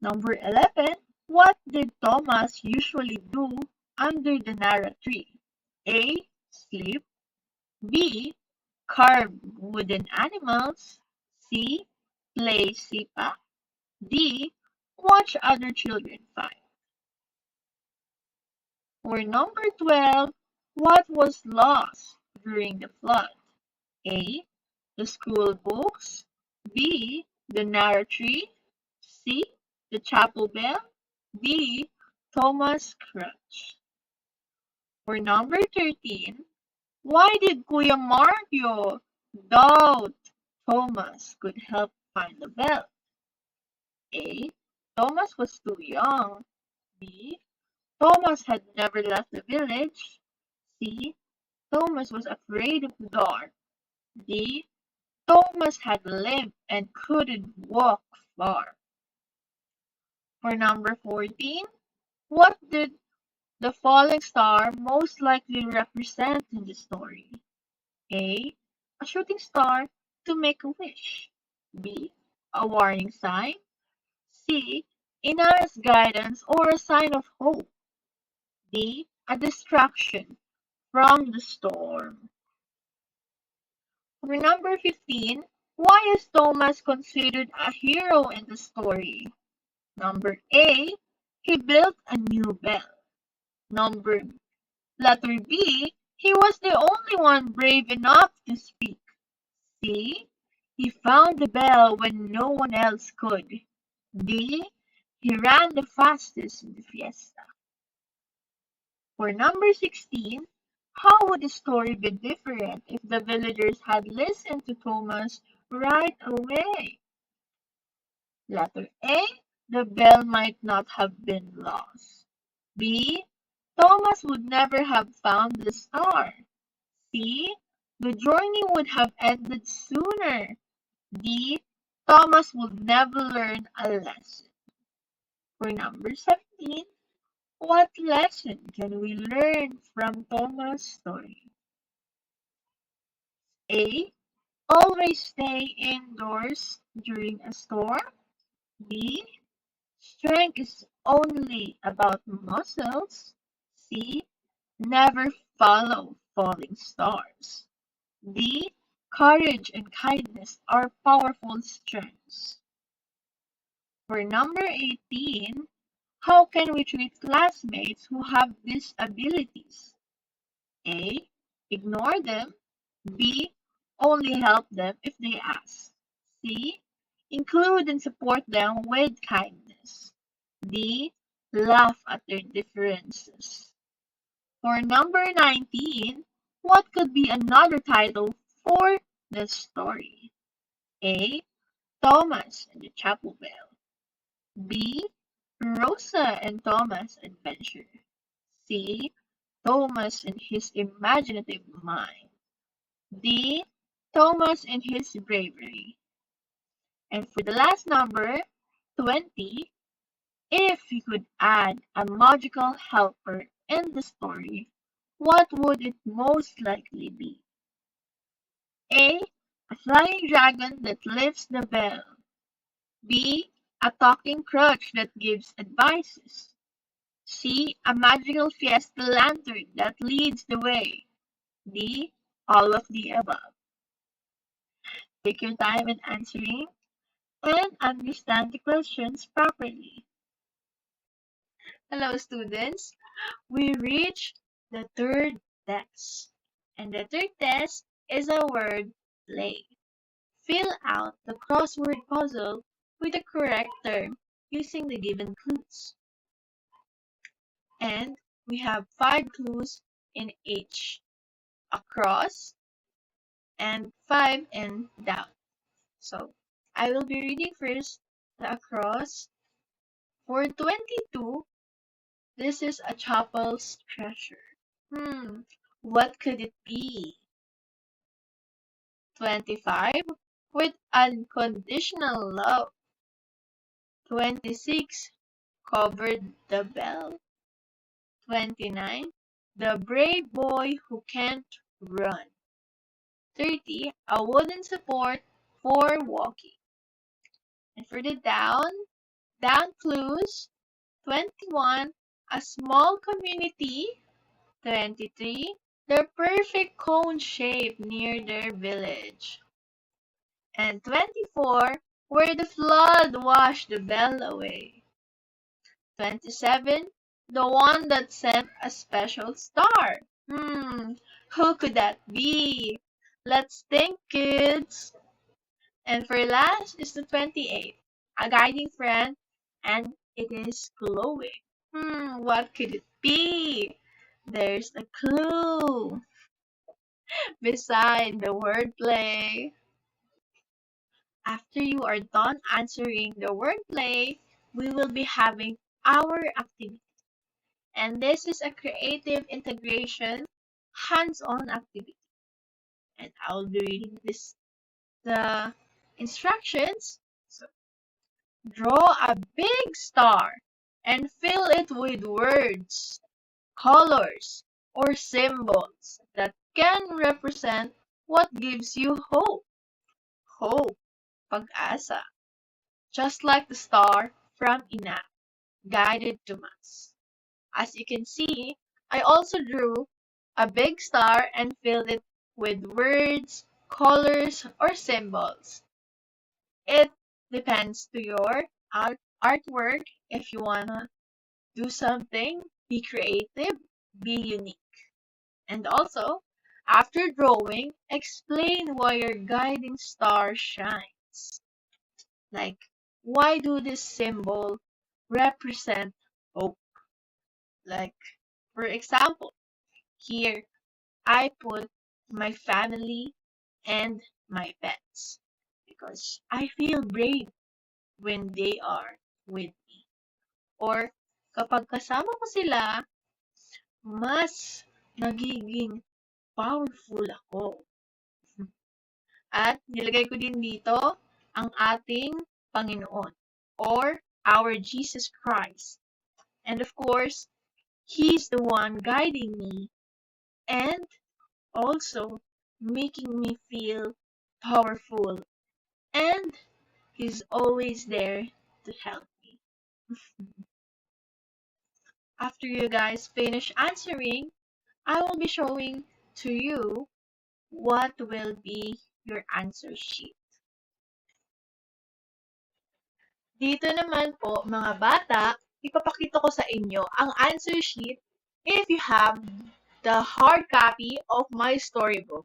Number 11. What did Thomas usually do under the Nara tree? A. Sleep. B. Carve wooden animals. C. Play sipa. D. Watch other children fight. For number 12, what was lost during the flood? A. The school books. B. The Nara tree. C. The chapel bell. D. Thomas Crutch. For number 13, why did Kuya Mario doubt Thomas could help find the bell? A. Thomas was too young. B. Thomas had never left the village. C. Thomas was afraid of the dark. D. Thomas had a limp and couldn't walk far. For number 14, what did the falling star most likely represent in the story? A. A shooting star to make a wish. B. A warning sign. C. Inara's guidance or a sign of hope. D. A distraction from the storm. For number 15, why is Thomas considered a hero in the story? Number A. He built a new bell. Number Letter B. He was the only one brave enough to speak. C. He found the bell when no one else could. D. He ran the fastest in the fiesta. For number 16, how would the story be different if the villagers had listened to Thomas right away? Letter A. The bell might not have been lost. B. Thomas would never have found the star. C. The journey would have ended sooner. D. Thomas would never learn a lesson. For number 17, what lesson can we learn from Thomas' story? A. Always stay indoors during a storm. B. Strength is only about muscles. C. Never follow falling stars. D. Courage and kindness are powerful strengths. For number 18, how can we treat classmates who have these abilities? A. Ignore them. B. Only help them if they ask. C. Include and support them with kindness. D. Laugh at their differences. For number 19, what could be another title for the story? A. Thomas and the Chapel Bell. B. Rosa and Thomas' Adventure. C. Thomas and his imaginative mind. D. Thomas and his bravery. And for the last number, 20, if you could add a magical helper in the story, what would it most likely be? A. A flying dragon that lifts the bell. B. A talking crutch that gives advices. C. A magical fiesta lantern that leads the way. D. All of the above. Take your time in answering and understand the questions properly. Hello, students. We reached the third test. And the third test is a word play. Fill out the crossword puzzle with the correct term using the given clues. And we have 5 clues in each: across and 5 in down. So I will be reading first the across. For 22, this is a chapel's treasure. What could it be? 25, with unconditional love. 26, covered the bell. 29, the brave boy who can't run. 30, a wooden support for walking. And for the down, Down clues. 21. A small community. 23. The perfect cone shape near their village. And 24. Where the flood washed the bell away. 27. The one that sent a special star. Who could that be? Let's think, kids. And for last is the 28. A guiding friend, and it is glowing. What could it be? There's a clue beside the wordplay. After you are done answering the wordplay, we will be having our activity. And this is a creative integration, hands-on activity. And I'll be reading the instructions. So, draw a big star and fill it with words, colors, or symbols that can represent what gives you hope. Hope, pag-asa. Just like the star from Ina, guided to Mas. As you can see, I also drew a big star and filled it with words, colors, or symbols. It depends to your artwork. If you wanna do something, be creative, be unique. And also, after drawing, explain why your guiding star shines. Like, why do this symbol represent hope? Like, for example, here I put my family and my pets because I feel brave when they are with me. Or kapag kasama ko sila, mas nagiging powerful ako. At nilagay ko din dito ang ating Panginoon or our Jesus Christ. And of course, He's the one guiding me and also making me feel powerful. And He's always there to help me. After you guys finish answering, I will be showing to you what will be your answer sheet. Dito naman po, mga bata, ipapakita ko sa inyo ang answer sheet if you have the hard copy of my storybook.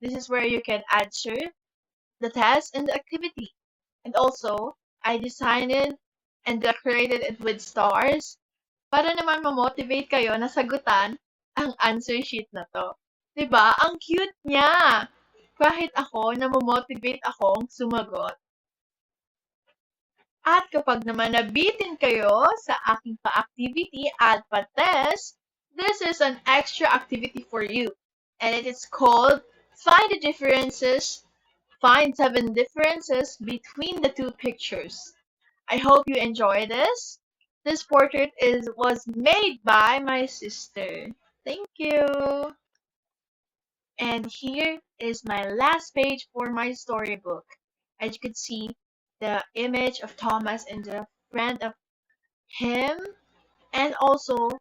This is where you can answer the test and the activity. And also, I designed it and decorated it with stars para naman ma-motivate kayo na sagutan ang answer sheet na to. 'Di ba? Ang cute niya! Kahit ako, namo-motivate akong sumagot. At kapag naman nabitin kayo sa aking pa-activity at pa-test, this is an extra activity for you. And it is called Find 7 differences between the two pictures. I hope you enjoy this. This portrait was made by my sister. Thank you. And here is my last page for my storybook. As you can see, the image of Thomas and the friend of him, and also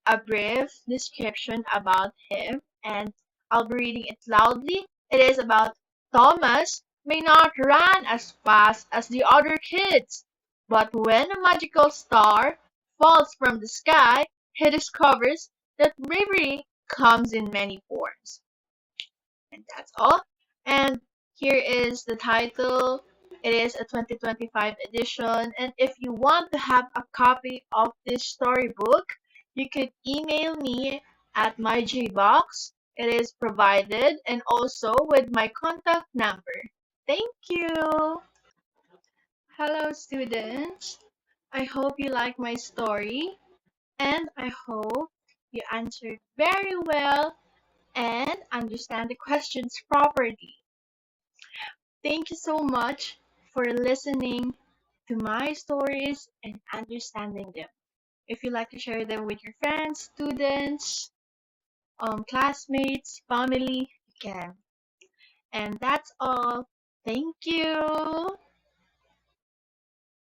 a brief description about him, and I'll be reading it loudly. It is about Thomas may not run as fast as the other kids, but when a magical star falls from the sky, he discovers that bravery comes in many forms. And that's all. And here is the title. It is a 2025 edition. And if you want to have a copy of this storybook, you could email me at my Gbox. It is provided and also with my contact number. Thank you. Hello, students. I hope you like my story and I hope you answered very well and understand the questions properly. Thank you so much for listening to my stories and understanding them. If you like to share them with your friends, students, classmates, family, you can. And that's all. Thank you.